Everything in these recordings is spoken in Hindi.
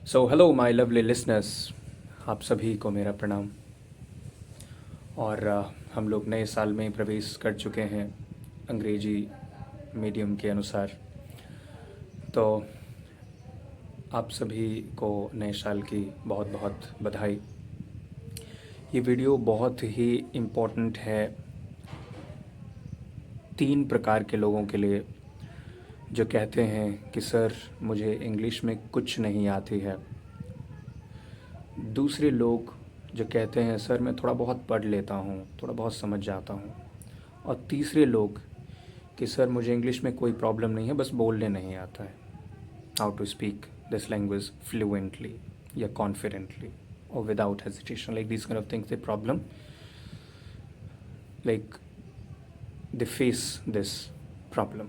So hello my lovely listeners, आप सभी को मेरा प्रणाम। और हम लोग नए साल में प्रवेश कर चुके हैं अंग्रेजी मीडियम के अनुसार। तो आप सभी को नए साल की बहुत बहुत बधाई। ये वीडियो बहुत ही इम्पोर्टेंट है 3 प्रकार के लोगों के लिए जो कहते हैं कि सर मुझे इंग्लिश में कुछ नहीं आती है। दूसरे लोग जो कहते हैं सर मैं थोड़ा बहुत पढ़ लेता हूँ, थोड़ा बहुत समझ जाता हूँ। और तीसरे लोग कि सर मुझे इंग्लिश में कोई प्रॉब्लम नहीं है, बस बोलने नहीं आता है, how to speak this language fluently या कॉन्फिडेंटली और without hesitation, like this kind of things the problem, like they face this problem.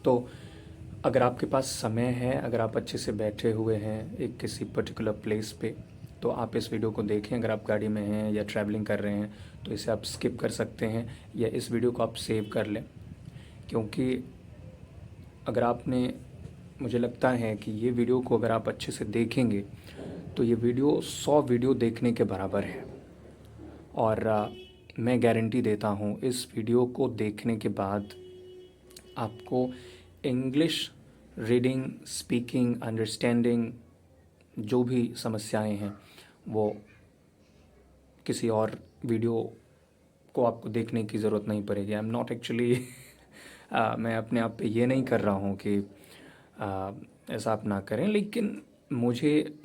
तो अगर आपके पास समय है, अगर आप अच्छे से बैठे हुए हैं एक किसी पर्टिकुलर प्लेस पे, तो आप इस वीडियो को देखें। अगर आप गाड़ी में हैं या ट्रैवलिंग कर रहे हैं तो इसे आप स्किप कर सकते हैं या इस वीडियो को आप सेव कर लें, क्योंकि अगर आपने, मुझे लगता है कि ये वीडियो को अगर आप अच्छे से देखेंगे तो ये वीडियो 100 वीडियो देखने के बराबर है। और मैं गारंटी देता हूँ इस वीडियो को देखने के बाद आपको इंग्लिश रीडिंग, स्पीकिंग, अंडरस्टैंडिंग जो भी समस्याएं हैं वो किसी और वीडियो को आपको देखने की ज़रूरत नहीं पड़ेगी। आई एम नॉट एक्चुअली मैं अपने आप पे ये नहीं कर रहा हूँ कि ऐसा आप ना करें, लेकिन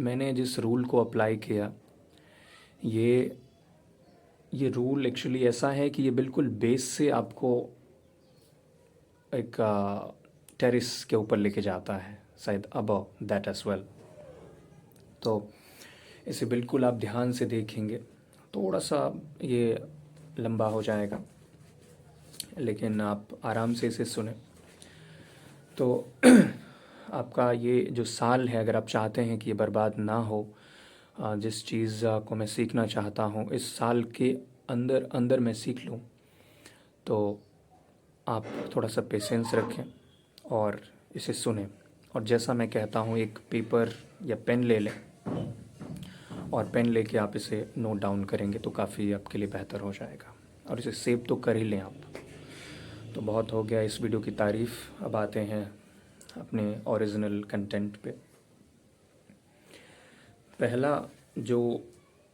मैंने जिस रूल को अप्लाई किया, ये ये रूल एक्चुअली ऐसा है कि ये बिल्कुल बेस से आपको एक टेरिस के ऊपर लेके जाता है, शायद अबव दैट एज वेल। तो इसे बिल्कुल आप ध्यान से देखेंगे। थोड़ा सा ये लंबा हो जाएगा, लेकिन आप आराम से इसे सुने। तो आपका ये जो साल है, अगर आप चाहते हैं कि ये बर्बाद ना हो, जिस चीज़ को मैं सीखना चाहता हूँ इस साल के अंदर अंदर मैं सीख लूँ, तो आप थोड़ा सा पेशेंस रखें और इसे सुने। और जैसा मैं कहता हूँ एक पेपर या पेन ले लें, और पेन लेके आप इसे नोट डाउन करेंगे तो काफ़ी आपके लिए बेहतर हो जाएगा। और इसे सेव तो कर ही लें आप। तो बहुत हो गया इस वीडियो की तारीफ़, अब आते हैं अपने ओरिजिनल कंटेंट पे। पहला जो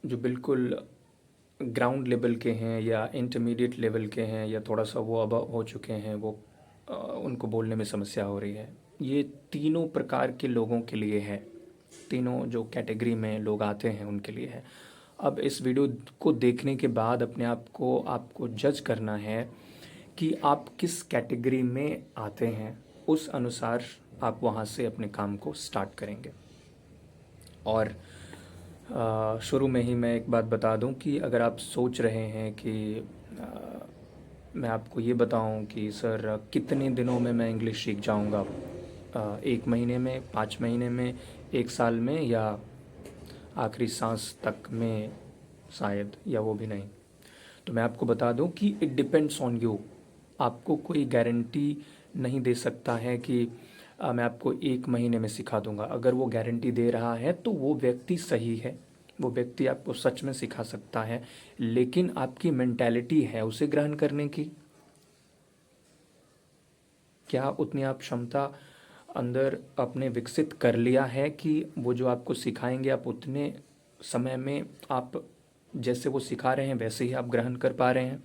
जो बिल्कुल ग्राउंड लेवल के हैं या इंटरमीडिएट लेवल के हैं या थोड़ा सा वो अब हो चुके हैं, वो उनको बोलने में समस्या हो रही है। ये तीनों प्रकार के लोगों के लिए है, तीनों जो कैटेगरी में लोग आते हैं उनके लिए है। अब इस वीडियो को देखने के बाद अपने आप को आपको जज करना है कि आप किस कैटेगरी में आते हैं, उस अनुसार आप वहाँ से अपने काम को स्टार्ट करेंगे। और शुरू में ही मैं एक बात बता दूं कि अगर आप सोच रहे हैं कि मैं आपको ये बताऊं कि सर कितने दिनों में मैं इंग्लिश सीख जाऊंगा, 1 महीने में, 5 महीने में, 1 साल में, या आखिरी सांस तक में शायद, या वो भी नहीं, तो मैं आपको बता दूं कि इट डिपेंड्स ऑन यू। आपको कोई गारंटी नहीं दे सकता है कि मैं आपको 1 महीने में सिखा दूंगा। अगर वो गारंटी दे रहा है तो वो व्यक्ति सही है, वो व्यक्ति आपको सच में सिखा सकता है, लेकिन आपकी मेंटालिटी है उसे ग्रहण करने की। क्या उतनी आप क्षमता अंदर अपने विकसित कर लिया है कि वो जो आपको सिखाएंगे आप उतने समय में आप जैसे वो सिखा रहे हैं वैसे ही आप ग्रहण कर पा रहे हैं?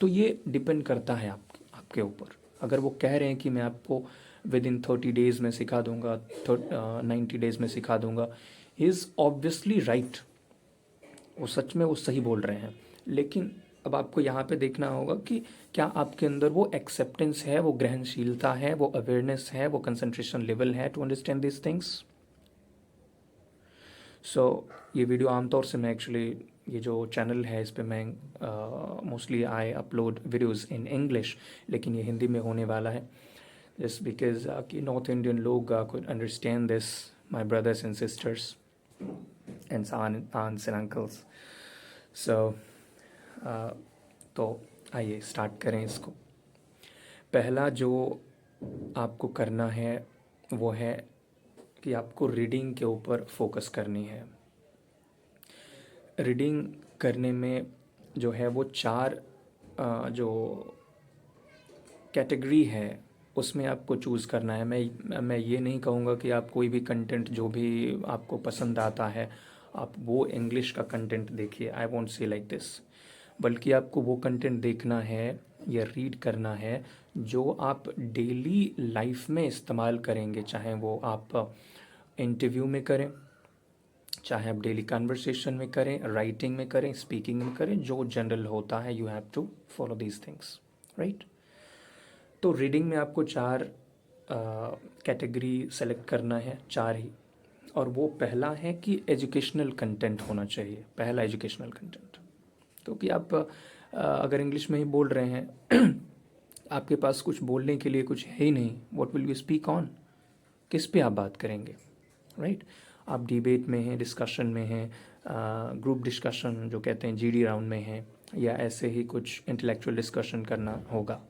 तो ये डिपेंड करता है आपके ऊपर। अगर वो कह रहे हैं कि मैं आपको विद इन 30 डेज़ में सिखा दूंगा, 90 डेज़ में सिखा दूंगा, इज़ ऑब्वियसली राइट, वो सच में वो सही बोल रहे हैं। लेकिन अब आपको यहाँ पे देखना होगा कि क्या आपके अंदर वो एक्सेप्टेंस है, वो ग्रहणशीलता है, वो अवेयरनेस है, वो कंसंट्रेशन लेवल है टू अंडरस्टैंड दिस थिंग्स। सो ये वीडियो आमतौर से मैं एक्चुअली, ये जो चैनल है इस पे मैं mostly I upload videos in English, लेकिन ये हिंदी में होने वाला है जस्ट बिकॉज कि नॉर्थ इंडियन लोग could understand this, my brothers and sisters एंड aunts एंड अंकल्स। सो तो आइए स्टार्ट करें इसको। पहला जो आपको करना है वो है कि आपको रीडिंग के ऊपर फोकस करनी है। रीडिंग करने में जो है वो चार जो कैटेगरी है उसमें आपको चूज़ करना है। मैं ये नहीं कहूँगा कि आप कोई भी कंटेंट जो भी आपको पसंद आता है आप वो इंग्लिश का कंटेंट देखिए, I won't say like this. बल्कि आपको वो कंटेंट देखना है या रीड करना है जो आप डेली लाइफ में इस्तेमाल करेंगे, चाहे वो आप इंटरव्यू में करें, चाहे आप डेली कन्वर्सेशन में करें, राइटिंग में करें, स्पीकिंग में करें, जो जनरल होता है। You have to follow these things, right. तो रीडिंग में आपको चार कैटेगरी सेलेक्ट करना है, चार ही। और वो पहला है कि एजुकेशनल कंटेंट होना चाहिए, पहला एजुकेशनल कंटेंट। क्योंकि आप अगर इंग्लिश में ही बोल रहे हैं आपके पास कुछ बोलने के लिए कुछ है ही नहीं, what will you speak on, किस पे आप बात करेंगे, राइट। आप डिबेट में हैं, डिस्कशन में हैं, ग्रुप डिस्कशन जो कहते हैं जीडी राउंड में हैं, या ऐसे ही कुछ इंटेलेक्चुअल डिस्कशन करना होगा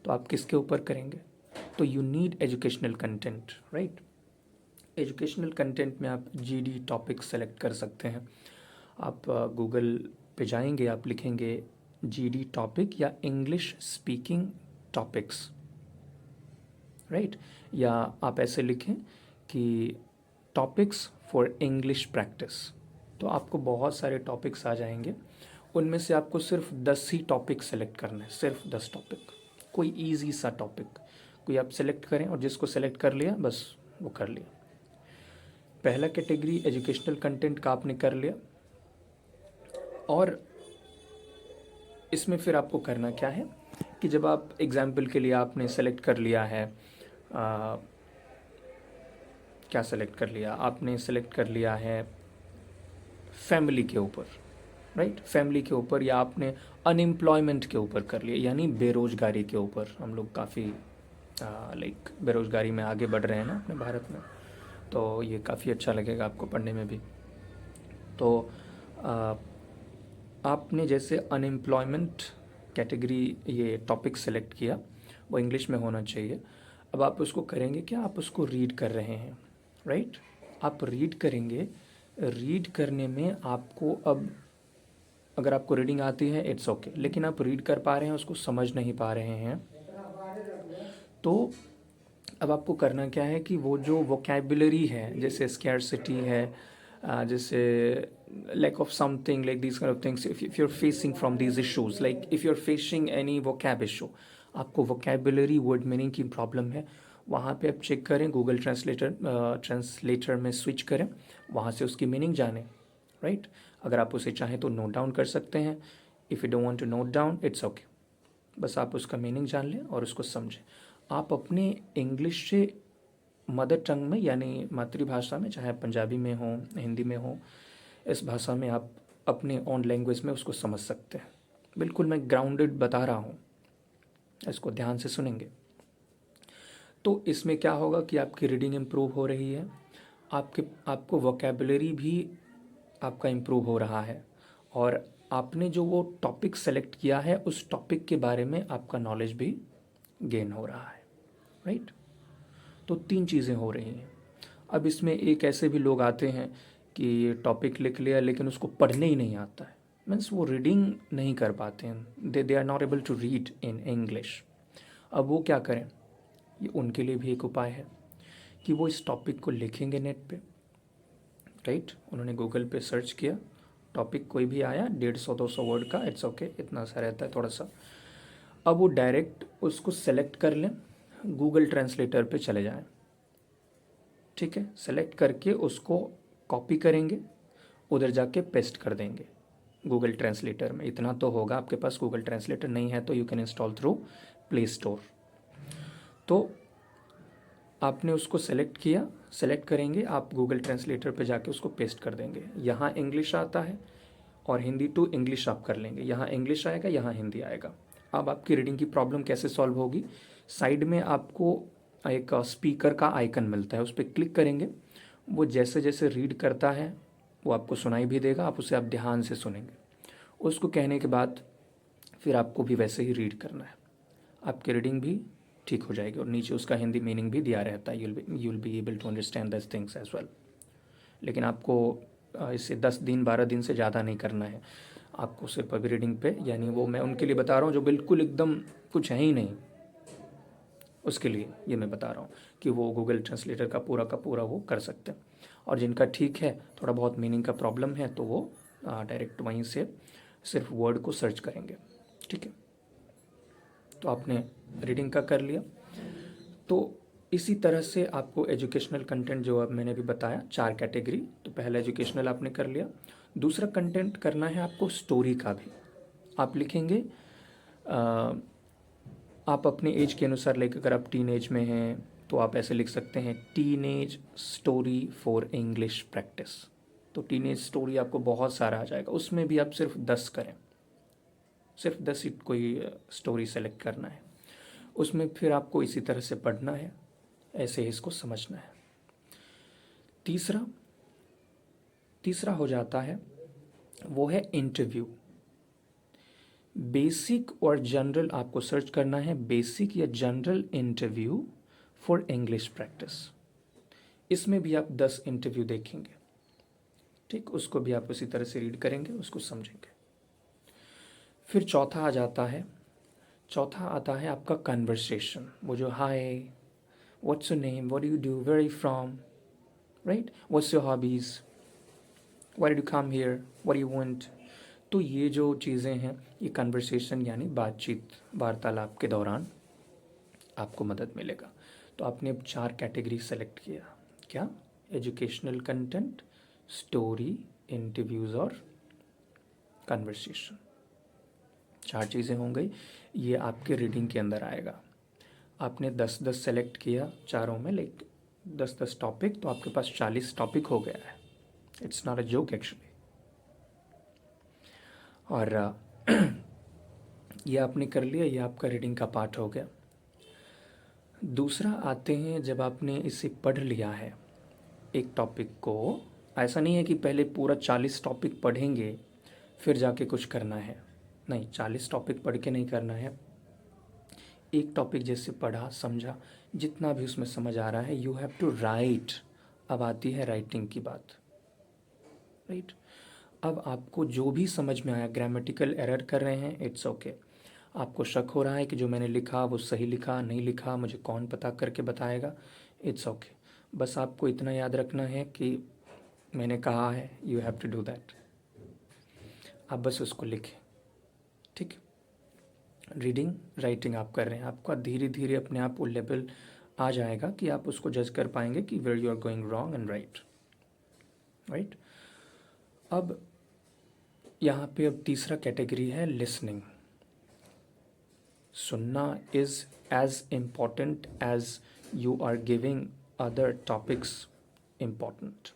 तो आप किसके ऊपर करेंगे। तो you need educational content, right. Educational content में आप जीडी टॉपिक सेलेक्ट कर सकते हैं। आप गूगल पे जाएंगे, आप लिखेंगे जीडी टॉपिक या इंग्लिश स्पीकिंग टॉपिक्स, राइट। या आप ऐसे लिखें कि टॉपिक्स फॉर इंग्लिश प्रैक्टिस, तो आपको बहुत सारे टॉपिक्स आ जाएंगे। उनमें से आपको सिर्फ 10 ही टॉपिक सेलेक्ट करना है, सिर्फ 10 टॉपिक, कोई इजी सा टॉपिक कोई आप सेलेक्ट करें, और जिसको सेलेक्ट कर लिया बस वो कर लिया। पहला कैटेगरी एजुकेशनल कंटेंट का आपने कर लिया। और इसमें फिर आपको करना क्या है कि जब आप एग्जाम्पल के लिए आपने सेलेक्ट कर लिया है, क्या सेलेक्ट कर लिया आपने, सेलेक्ट कर लिया है फैमिली के ऊपर, राइट, फैमिली के ऊपर, या आपने अनएम्प्लॉयमेंट के ऊपर कर लिया, यानी बेरोज़गारी के ऊपर। हम लोग काफ़ी लाइक बेरोज़गारी में आगे बढ़ रहे हैं ना अपने भारत में, तो ये काफ़ी अच्छा लगेगा आपको पढ़ने में भी। तो आपने जैसे अनएम्प्लॉयमेंट कैटेगरी ये टॉपिक सेलेक्ट किया, वो इंग्लिश में होना चाहिए। अब आप उसको करेंगे क्या, आप उसको रीड कर रहे हैं, राइट। आप रीड करेंगे, रीड करने में आपको अब अगर आपको रीडिंग आती है इट्स ओके, लेकिन आप रीड कर पा रहे हैं उसको समझ नहीं पा रहे हैं, तो अब आपको करना क्या है कि वो जो वोकैबुलरी है, जैसे स्कैर्सिटी है, जैसे lack of something like these kind of things, if you're facing from these issues, like if you're facing any vocab issue, आपको vocabulary word meaning की प्रॉब्लम है, वहाँ पे आप चेक करें, गूगल ट्रांसलेटर में स्विच करें, वहाँ से उसकी मीनिंग जानें, राइट। अगर आप उसे चाहें तो नोट डाउन कर सकते हैं, if you don't want to note down it's okay, बस आप उसका मीनिंग जान लें और उसको समझें। आप अपने इंग्लिश से मदर टंग में यानी मातृभाषा में, चाहे पंजाबी में हो, हिंदी में हो, इस भाषा में आप अपने ओन लैंग्वेज में उसको समझ सकते हैं। बिल्कुल मैं ग्राउंडेड बता रहा हूँ, इसको ध्यान से सुनेंगे तो इसमें क्या होगा कि आपकी रीडिंग इम्प्रूव हो रही है, आपको वोकैबुलरी भी आपका इम्प्रूव हो रहा है, और आपने जो वो टॉपिक सेलेक्ट किया है उस टॉपिक के बारे में आपका नॉलेज भी गेन हो रहा है, राइट। तो 3 चीज़ें हो रही हैं। अब इसमें एक ऐसे भी लोग आते हैं कि टॉपिक लिख लिया लेकिन उसको पढ़ने ही नहीं आता है, मीन्स वो रीडिंग नहीं कर पाते हैं, they are not able to read in English. अब वो क्या करें, ये उनके लिए भी एक उपाय है कि वो इस टॉपिक को लिखेंगे नेट पे, राइट। उन्होंने गूगल पे सर्च किया, टॉपिक कोई भी आया 150-200 वर्ड का, इट्स ओके, इतना सा रहता है थोड़ा सा। अब वो डायरेक्ट उसको सेलेक्ट कर लें, गूगल ट्रांसलेटर पे चले जाएं, ठीक है। सेलेक्ट करके उसको कॉपी करेंगे, उधर जाके पेस्ट कर देंगे गूगल ट्रांसलेटर में। इतना तो होगा, आपके पास गूगल ट्रांसलेटर नहीं है तो you can install through play store. तो आपने उसको सेलेक्ट किया, सेलेक्ट करेंगे आप गूगल ट्रांसलेटर पे जाके उसको पेस्ट कर देंगे। यहाँ इंग्लिश आता है और हिंदी टू इंग्लिश आप कर लेंगे, यहाँ इंग्लिश आएगा, यहाँ हिंदी आएगा। अब आपकी रीडिंग की प्रॉब्लम कैसे सॉल्व होगी, साइड में आपको एक स्पीकर का आइकन मिलता है, उस पर क्लिक करेंगे, वो जैसे जैसे रीड करता है वो आपको सुनाई भी देगा, आप ध्यान से सुनेंगे। उसको कहने के बाद फिर आपको भी वैसे ही रीड करना है, आपकी रीडिंग भी ठीक हो जाएगी, और नीचे उसका हिंदी मीनिंग भी दिया रहता है, you will be able to understand this things as well. लेकिन आपको इसे 10 दिन 12 दिन से ज़्यादा नहीं करना है, आपको सिर्फ अभी रीडिंग पे, यानी वो मैं उनके लिए बता रहा हूँ जो बिल्कुल एकदम कुछ है ही नहीं, उसके लिए ये मैं बता रहा हूँ कि वो गूगल ट्रांसलेटर का पूरा वो कर सकते हैं। और जिनका ठीक है, थोड़ा बहुत मीनिंग का प्रॉब्लम है, तो वो डायरेक्ट वहीं से सिर्फ वर्ड को सर्च करेंगे। ठीक है, तो आपने रीडिंग का कर लिया। तो इसी तरह से आपको एजुकेशनल कंटेंट जो अब मैंने भी बताया 4 कैटेगरी, तो पहला एजुकेशनल आपने कर लिया। दूसरा कंटेंट करना है आपको स्टोरी का भी। आप लिखेंगे आप अपने एज के अनुसार, लाइक अगर आप टीन एज में हैं तो आप ऐसे लिख सकते हैं teen age story for English practice. तो टीन एज स्टोरी आपको बहुत सारा आ जाएगा, उसमें भी आप सिर्फ 10 करें, सिर्फ 10 ही कोई स्टोरी सेलेक्ट करना है, उसमें फिर आपको इसी तरह से पढ़ना है, ऐसे ही इसको समझना है। तीसरा हो जाता है वो है इंटरव्यू। बेसिक और जनरल आपको सर्च करना है, बेसिक या general interview for English practice. इसमें भी आप 10 इंटरव्यू देखेंगे, ठीक, उसको भी आप उसी तरह से रीड करेंगे, उसको समझेंगे। फिर चौथा आता है आपका कन्वर्सेशन, वो जो hi, what's your name, what do you do, where are you from, right, what's your hobbies, why did you come here, what do you want. तो ये जो चीज़ें हैं, ये कन्वर्सेशन यानी बातचीत, वार्तालाप के दौरान आपको मदद मिलेगा। तो आपने अब 4 कैटेगरी सेलेक्ट किया, क्या, एजुकेशनल कंटेंट, स्टोरी, इंटरव्यूज़ और कन्वर्सेशन। 4 चीज़ें हो गई, ये आपके रीडिंग के अंदर आएगा। आपने 10-10 सेलेक्ट किया चारों में, लाइक 10-10 टॉपिक, तो आपके पास 40 टॉपिक हो गया है। It's not a joke actually. और ये आपने कर लिया, ये आपका रीडिंग का पार्ट हो गया। दूसरा आते हैं, जब आपने इसे पढ़ लिया है एक टॉपिक को, ऐसा नहीं है कि पहले पूरा 40 टॉपिक पढ़ेंगे फिर जाके कुछ करना है, नहीं, 40 टॉपिक पढ़ के नहीं करना है। एक टॉपिक जैसे पढ़ा, समझा, जितना भी उसमें समझ आ रहा है, यू हैव टू राइट। अब आती है राइटिंग की बात, राइट। अब आपको जो भी समझ में आया, ग्रामेटिकल एरर कर रहे हैं, इट्स ओके। आपको शक हो रहा है कि जो मैंने लिखा वो सही लिखा नहीं लिखा, मुझे कौन पता करके बताएगा, इट्स ओके। बस आपको इतना याद रखना है कि मैंने कहा है, you have to do that. आप बस उसको लिखें, ठीक। रीडिंग राइटिंग आप कर रहे हैं, आपका धीरे धीरे अपने आप वो लेवल आ जाएगा कि आप उसको जज कर पाएंगे कि where you are going wrong and right, right. अब यहाँ पे अब तीसरा कैटेगरी है लिसनिंग। सुनना is as important as you are giving other topics important.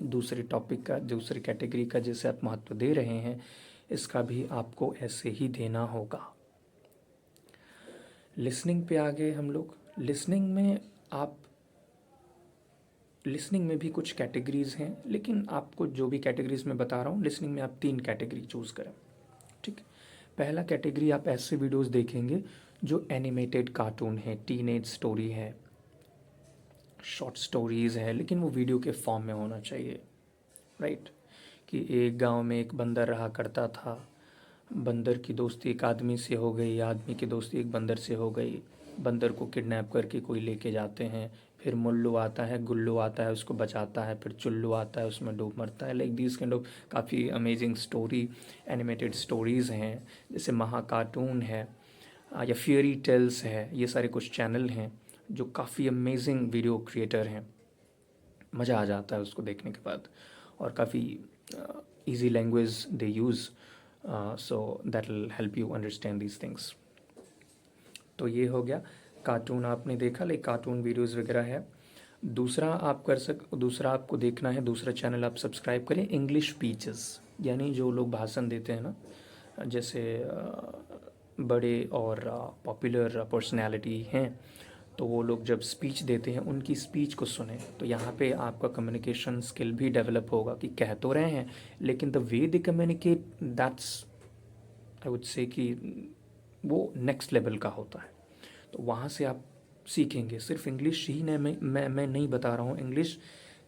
दूसरे टॉपिक का, दूसरी कैटेगरी का जैसे आप महत्व दे रहे हैं, इसका भी आपको ऐसे ही देना होगा। लिसनिंग पे आ गए हम लोग। लिसनिंग में भी कुछ कैटेगरीज़ हैं, लेकिन आपको जो भी कैटेगरीज़ मैं बता रहा हूँ, लिसनिंग में आप 3 कैटेगरी चूज़ करें, ठीक। पहला कैटेगरी आप ऐसे वीडियोस देखेंगे जो एनिमेटेड कार्टून है, टीनेज स्टोरी है, शॉर्ट स्टोरीज़ है, लेकिन वो वीडियो के फॉर्म में होना चाहिए, राइट। कि एक गांव में एक बंदर रहा करता था, बंदर की दोस्ती एक आदमी से हो गई, आदमी की दोस्ती एक बंदर से हो गई, बंदर को किडनैप करके कोई लेके जाते हैं, फिर मुल्लू आता है, गुल्लू आता है, उसको बचाता है, फिर चुल्लू आता है, उसमें डूब मरता है। लाइक दीज काइंड ऑफ काफ़ी अमेजिंग स्टोरी, एनिमेटेड स्टोरीज़ हैं, जैसे महा कार्टून है या फियरी टेल्स है, ये सारे कुछ चैनल हैं जो काफ़ी अमेजिंग वीडियो क्रिएटर हैं। मज़ा आ जाता है उसको देखने के बाद, और काफ़ी easy language they use, so that will help you understand these things. तो ये हो गया, कार्टून आपने देखा, लाइक कार्टून वीडियोस वगैरह है। दूसरा आपको देखना है, दूसरा चैनल आप सब्सक्राइब करें, इंग्लिश स्पीचेस, यानी जो लोग भाषण देते हैं ना, जैसे बड़े और पॉपुलर पर्सनैलिटी हैं, तो वो लोग जब स्पीच देते हैं उनकी स्पीच को सुने, तो यहाँ पे आपका कम्युनिकेशन स्किल भी डेवलप होगा कि कह तो रहे हैं, लेकिन the way they communicate, that's I would say कि वो नेक्स्ट लेवल का होता है। तो वहाँ से आप सीखेंगे। सिर्फ इंग्लिश ही नहीं, मैं नहीं बता रहा हूँ, इंग्लिश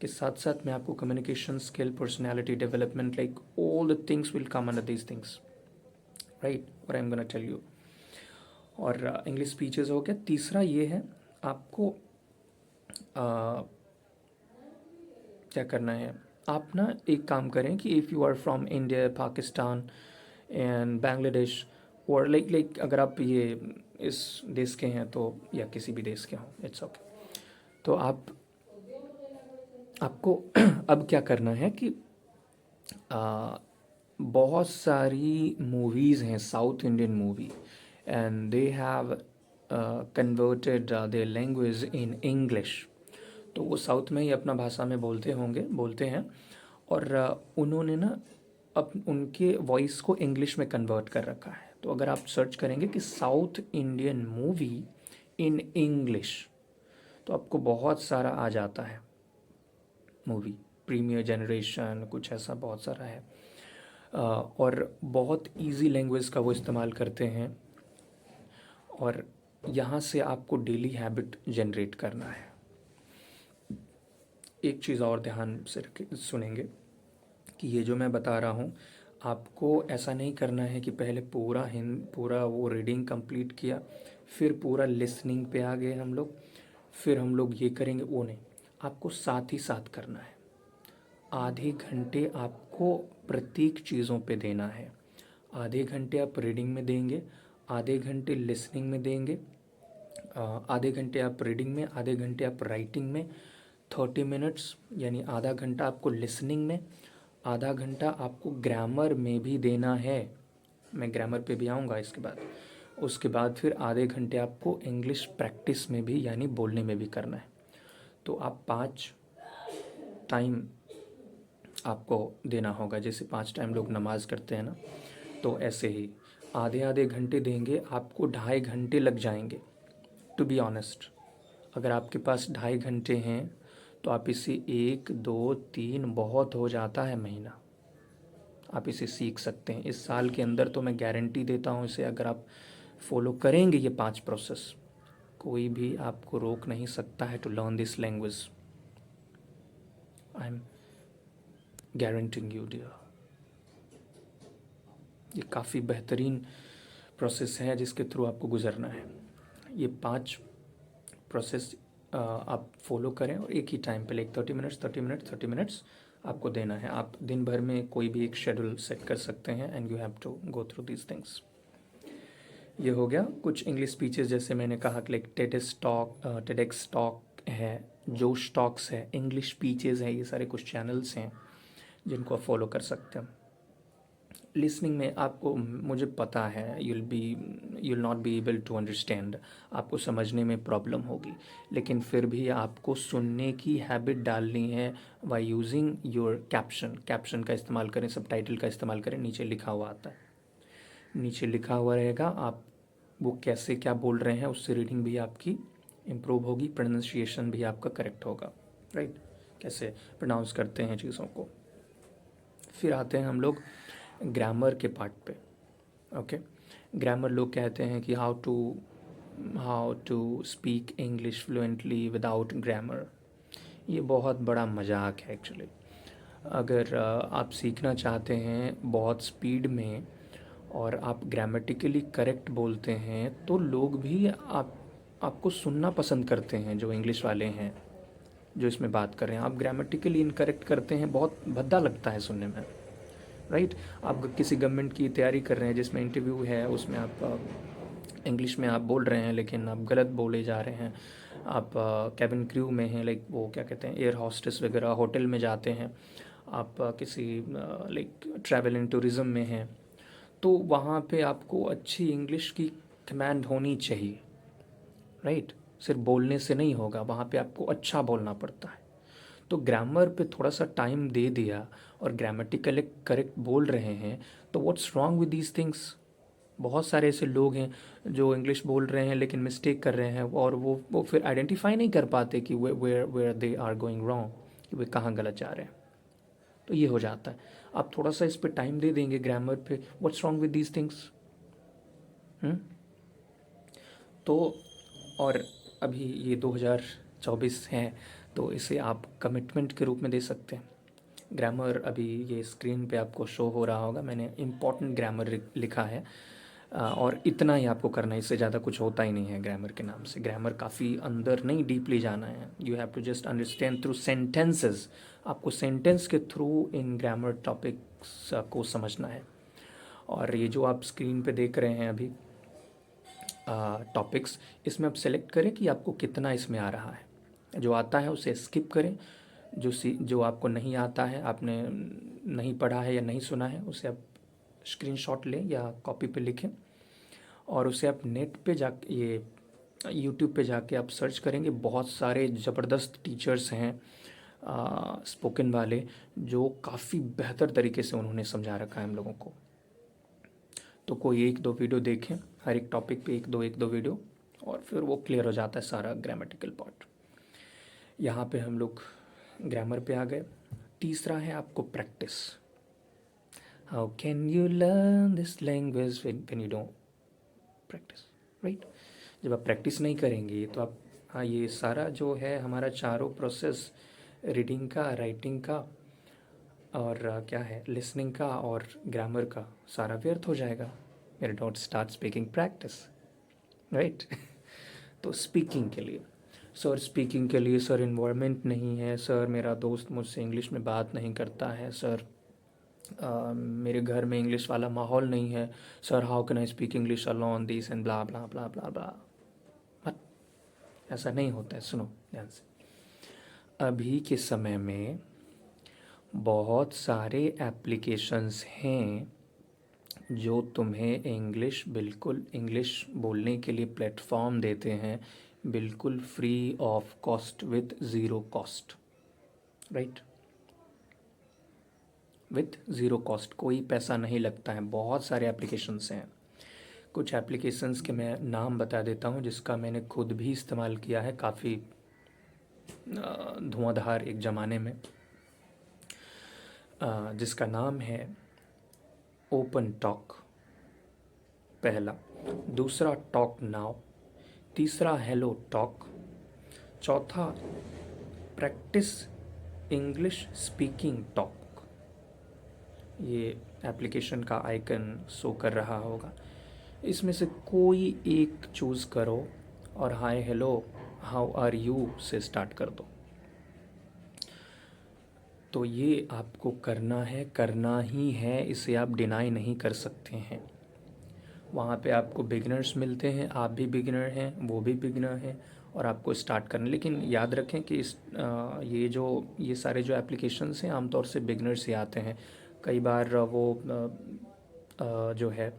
के साथ साथ मैं आपको communication skill, personality development, like all the things will come under these things, right, और I am gonna tell you. और इंग्लिश स्पीचेस हो गया। तीसरा ये है, आपको क्या करना है, आप ना एक काम करें कि if you are from India, Pakistan and Bangladesh, और लाइक अगर आप ये इस देश के हैं तो, या किसी भी देश के हों, इट्स ओके, तो आपको अब क्या करना है कि आ, बहुत सारी मूवीज़ हैं, south Indian movie, and they have converted their language in English. तो वो साउथ में ही अपना भाषा में बोलते हैं, और उन्होंने ना अब उनके वॉइस को इंग्लिश में कन्वर्ट कर रखा है। तो अगर आप सर्च करेंगे कि south Indian movie in English, तो आपको बहुत सारा आ जाता है मूवी, प्रीमियर जनरेशन, कुछ ऐसा बहुत सारा है। और बहुत इजी लैंग्वेज का वो इस्तेमाल करते हैं, और यहाँ से आपको डेली हैबिट जनरेट करना है। एक चीज़ और ध्यान से सुनेंगे कि ये जो मैं बता रहा हूँ, आपको ऐसा नहीं करना है कि पहले पूरा वो रीडिंग कंप्लीट किया, फिर पूरा लिसनिंग पे आ गए हम लोग, फिर हम लोग ये करेंगे, वो नहीं। आपको साथ ही साथ करना है। आधे घंटे आपको प्रत्येक चीज़ों पे देना है। आधे घंटे आप रीडिंग में देंगे, आधे घंटे लिसनिंग में देंगे, आधे घंटे आप रीडिंग में, आधे घंटे आप राइटिंग में, 30 मिनट्स यानी आधा घंटा आपको लिसनिंग में, आधा घंटा आपको ग्रामर में भी देना है। मैं ग्रामर पे भी आऊँगा इसके बाद। उसके बाद फिर आधे घंटे आपको इंग्लिश प्रैक्टिस में भी यानी बोलने में भी करना है। तो आप 5 टाइम आपको देना होगा। जैसे 5 टाइम लोग नमाज़ करते हैं ना, तो ऐसे ही आधे आधे घंटे देंगे। आपको 2.5 घंटे लग जाएंगे, टू बी ऑनेस्ट। अगर आपके पास 2.5 घंटे हैं तो आप इसे 1 2 3 बहुत हो जाता है महीना, आप इसे सीख सकते हैं इस साल के अंदर। तो मैं गारंटी देता हूँ, इसे अगर आप फॉलो करेंगे ये 5 प्रोसेस, कोई भी आपको रोक नहीं सकता है to learn this language. I am guaranteeing you dear. ये काफ़ी बेहतरीन प्रोसेस है जिसके थ्रू आपको गुजरना है। ये 5 प्रोसेस आप फॉलो करें, और एक ही टाइम पे, लाइक 30 मिनट्स आपको देना है। आप दिन भर में कोई भी एक शेड्यूल सेट कर सकते हैं, and you have to go through these things. ये हो गया कुछ इंग्लिश स्पीचेस, जैसे मैंने कहा कि लाइक टेडेक्स टॉक है, जोश टॉक्स है, इंग्लिश स्पीचेस है, ये सारे कुछ चैनल्स हैं जिनको आप फॉलो कर सकते हैं। लिसनिंग में आपको, मुझे पता है, you'll not be able to understand, आपको समझने में प्रॉब्लम होगी, लेकिन फिर भी आपको सुनने की हैबिट डालनी है बाय यूजिंग योर कैप्शन का इस्तेमाल करें, सबटाइटल का इस्तेमाल करें। नीचे लिखा हुआ आता है, नीचे लिखा हुआ रहेगा, आप वो कैसे क्या बोल रहे हैं, उससे रीडिंग भी आपकी इम्प्रूव होगी, प्रोनाउंसिएशन भी आपका करेक्ट होगा, राइट, कैसे प्रोनाउंस करते हैं चीज़ों को। फिर आते हैं हम लोग ग्रामर के पार्ट पे। ओके, ग्रामर लोग कहते हैं कि how to speak English fluently without grammar. ये बहुत बड़ा मजाक है एक्चुअली। अगर आप सीखना चाहते हैं बहुत स्पीड में, और आप ग्रामेटिकली करेक्ट बोलते हैं, तो लोग भी आपको सुनना पसंद करते हैं, जो इंग्लिश वाले हैं जो इसमें बात कर रहे हैं। आप ग्रामेटिकली इनकरेक्ट करते हैं, बहुत भद्दा लगता है सुनने में, राइट। आप किसी गवर्नमेंट की तैयारी कर रहे हैं जिसमें इंटरव्यू है, उसमें आप इंग्लिश में आप बोल रहे हैं लेकिन आप गलत बोले जा रहे हैं। आप कैबिन क्रू में हैं, लाइक वो क्या कहते हैं, एयर हॉस्टेस वगैरह, होटल में जाते हैं, आप किसी लाइक ट्रैवल एंड टूरिज़म में हैं, तो वहाँ पे आपको अच्छी इंग्लिश की कमांड होनी चाहिए, राइट। सिर्फ बोलने से नहीं होगा, वहाँ पे आपको अच्छा बोलना पड़ता है। तो ग्रामर पे थोड़ा सा टाइम दे दिया और ग्रामेटिकली करेक्ट बोल रहे हैं, तो what's wrong with these things. बहुत सारे ऐसे लोग हैं जो इंग्लिश बोल रहे हैं लेकिन मिस्टेक कर रहे हैं, और वो फिर आइडेंटिफाई नहीं कर पाते कि where they are going wrong, कि वे कहाँ गलत जा रहे हैं। तो ये हो जाता है। आप थोड़ा सा इस पे टाइम दे देंगे ग्रामर पे, what's wrong with these things. तो और अभी ये 2024 है, तो इसे आप कमिटमेंट के रूप में दे सकते हैं। ग्रामर अभी ये स्क्रीन पे आपको शो हो रहा होगा, मैंने इम्पॉर्टेंट ग्रामर लिखा है। और इतना ही आपको करना है, इससे ज़्यादा कुछ होता ही नहीं है ग्रामर के नाम से। ग्रामर काफ़ी अंदर नहीं डीपली जाना है, you have to just understand through sentences. आपको सेंटेंस के थ्रू इन ग्रामर टॉपिक्स को समझना है। और ये जो आप स्क्रीन पे देख रहे हैं अभी टॉपिक्स, इसमें आप सेलेक्ट करें कि आपको कितना इसमें आ रहा है। जो आता है उसे स्किप करें, जो आपको नहीं आता है, आपने नहीं पढ़ा है या नहीं सुना है, उसे आप स्क्रीनशॉट लें या कॉपी पे लिखें, और उसे आप नेट पे जा ये यूट्यूब पे जाके आप सर्च करेंगे। बहुत सारे ज़बरदस्त टीचर्स हैं स्पोकन वाले, जो काफ़ी बेहतर तरीके से उन्होंने समझा रखा है हम लोगों को। तो कोई एक दो वीडियो देखें, हर एक टॉपिक पे एक दो वीडियो, और फिर वो क्लियर हो जाता है सारा ग्रामेटिकल पार्ट। यहाँ पे हम लोग ग्रामर पे आ गए। तीसरा है आपको practice. How can you learn this language when you don't practice, right? जब आप प्रैक्टिस नहीं करेंगे तो आप, हाँ, ये सारा जो है हमारा चारों प्रोसेस, रीडिंग का, राइटिंग का, और क्या है, लिसनिंग का और ग्रामर का, सारा व्यर्थ हो जाएगा। मेरे don't start speaking practice, right? तो स्पीकिंग के लिए सर इन्वायरमेंट नहीं है, सर मेरा दोस्त मुझसे इंग्लिश में बात नहीं करता है, सर मेरे घर में इंग्लिश वाला माहौल नहीं है, sir how can I speak English alone this and blah blah blah blah blah. But ऐसा नहीं होता है, सुनो ध्यान से। अभी के समय में बहुत सारे एप्लीकेशंस हैं जो तुम्हें बिल्कुल इंग्लिश बोलने के लिए प्लेटफॉर्म देते हैं, बिल्कुल free of cost, with zero cost, right? With zero cost, कोई पैसा नहीं लगता है। बहुत सारे एप्लीकेशंस हैं। कुछ एप्लीकेशंस के मैं नाम बता देता हूँ, जिसका मैंने खुद भी इस्तेमाल किया है काफ़ी धुआंधार एक ज़माने में, जिसका नाम है ओपन टॉक, पहला। दूसरा टॉक नाउ। तीसरा हेलो टॉक। चौथा प्रैक्टिस इंग्लिश स्पीकिंग टॉक। ये एप्लीकेशन का आइकन शो कर रहा होगा। इसमें से कोई एक चूज़ करो और hi hello how are you से स्टार्ट कर दो। तो ये आपको करना ही है, इसे आप डिनाई नहीं कर सकते हैं। वहाँ पे आपको बिगिनर्स मिलते हैं, आप भी बिगिनर हैं, वो भी बिगिनर हैं, और आपको स्टार्ट करना। लेकिन याद रखें कि ये सारे जो एप्लीकेशंस हैं आमतौर से बिगिनर्स ही आते हैं। कई बार वो जो है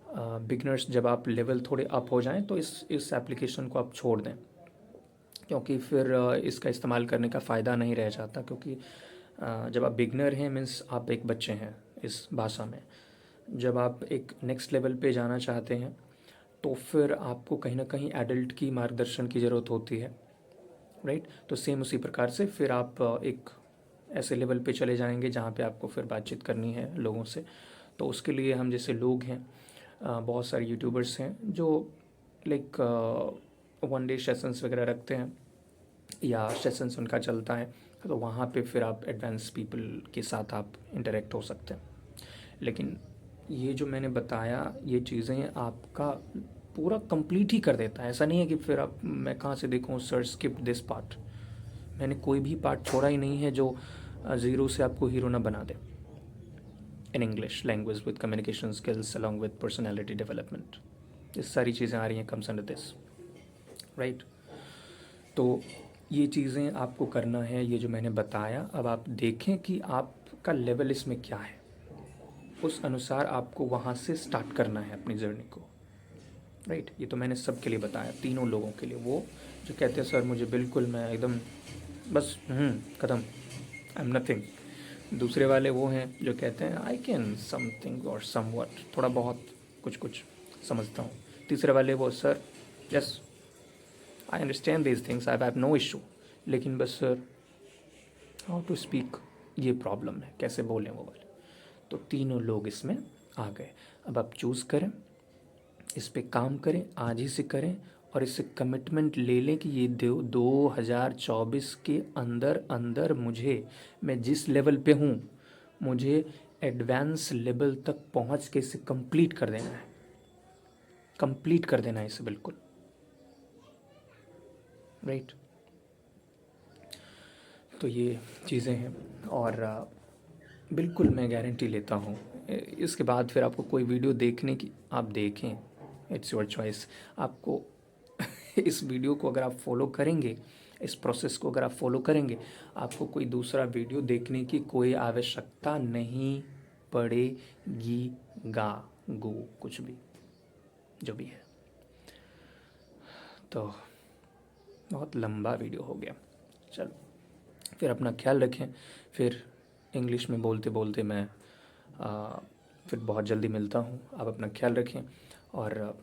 बिगिनर्स, जब आप लेवल थोड़े अप हो जाएं तो इस एप्लीकेशन को आप छोड़ दें, क्योंकि फिर इसका इस्तेमाल करने का फ़ायदा नहीं रह जाता। क्योंकि जब आप बिगनर हैं मीन्स आप एक बच्चे हैं इस भाषा में। जब आप एक नेक्स्ट लेवल पे जाना चाहते हैं तो फिर आपको कहीं ना कहीं एडल्ट की मार्गदर्शन की ज़रूरत होती है, राइट? तो सेम उसी प्रकार से फिर आप एक ऐसे लेवल पे चले जाएंगे जहाँ पे आपको फिर बातचीत करनी है लोगों से। तो उसके लिए हम जैसे लोग हैं, बहुत सारे यूट्यूबर्स हैं जो लाइक वन डे सेशंस वगैरह रखते हैं, या सेशंस उनका चलता है, तो वहाँ पे फिर आप एडवांस पीपल के साथ आप इंटरेक्ट हो सकते हैं। लेकिन ये जो मैंने बताया, ये चीज़ें आपका पूरा कंप्लीट ही कर देता है। ऐसा नहीं है कि फिर आप, मैं कहाँ से देखूँ सर स्किप दिस पार्ट। मैंने कोई भी पार्ट छोड़ा ही नहीं है जो ज़ीरो से आपको हीरो ना बना दे। In English language with communication skills along with personality development, ये सारी चीज़ें आ रही हैं कम्स अंडर दिस, राइट? तो ये चीज़ें आपको करना है, ये जो मैंने बताया। अब आप देखें कि आपका लेवल इसमें क्या है, उस अनुसार आपको वहाँ से स्टार्ट करना है अपनी जर्नी को, राइट? ये तो मैंने सबके लिए बताया, तीनों लोगों के लिए। वो जो कहते हैं सर मुझे बिल्कुल, मैं एकदम बस ख़त्म, आई एम नथिंग। दूसरे वाले वो हैं जो कहते हैं आई कैन समथिंग और समवट, थोड़ा बहुत कुछ कुछ समझता हूँ। तीसरे वाले वो sir yes I understand these things, I have no issue, लेकिन बस सर हाउ टू स्पीक, ये प्रॉब्लम है, कैसे बोलें वो वाले। तो तीनों लोग इसमें आ गए। अब आप चूज़ करें, इस पे काम करें, आज ही से करें, और इससे कमिटमेंट ले लें कि ये 2024 के अंदर अंदर मैं जिस लेवल पे हूँ मुझे एडवांस लेवल तक पहुँच के इसे कंप्लीट कर देना है, कंप्लीट कर देना है इसे बिल्कुल, राइट। तो ये चीज़ें हैं और बिल्कुल मैं गारंटी लेता हूँ इसके बाद फिर आपको कोई वीडियो देखने की आप देखें, इट्स योर चॉइस। आपको इस वीडियो को अगर आप फॉलो करेंगे, इस प्रोसेस को अगर आप फॉलो करेंगे, आपको कोई दूसरा वीडियो देखने की कोई आवश्यकता नहीं पड़ेगी, गा गो कुछ भी जो भी है। तो बहुत लंबा वीडियो हो गया, चलो फिर अपना ख्याल रखें। फिर इंग्लिश में बोलते बोलते मैं फिर बहुत जल्दी मिलता हूँ। आप अपना ख्याल रखें और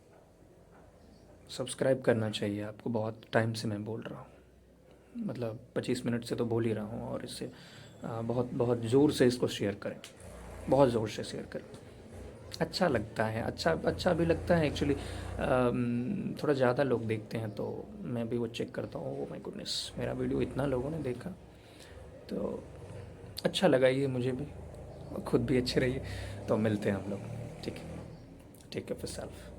सब्सक्राइब करना चाहिए आपको। बहुत टाइम से मैं बोल रहा हूँ, मतलब 25 मिनट से तो बोल ही रहा हूँ और इससे बहुत बहुत ज़ोर से इसको शेयर करें, बहुत ज़ोर से शेयर करें। अच्छा लगता है, अच्छा भी लगता है एक्चुअली। थोड़ा ज़्यादा लोग देखते हैं तो मैं भी वो चेक करता हूँ, ओ माय गुडनेस मेरा वीडियो इतना लोगों ने देखा, तो अच्छा लगा ये मुझे भी, खुद भी अच्छे रहिए। तो मिलते हैं हम लोग, ठीक है, टेक केयर ऑफ योरसेल्फ।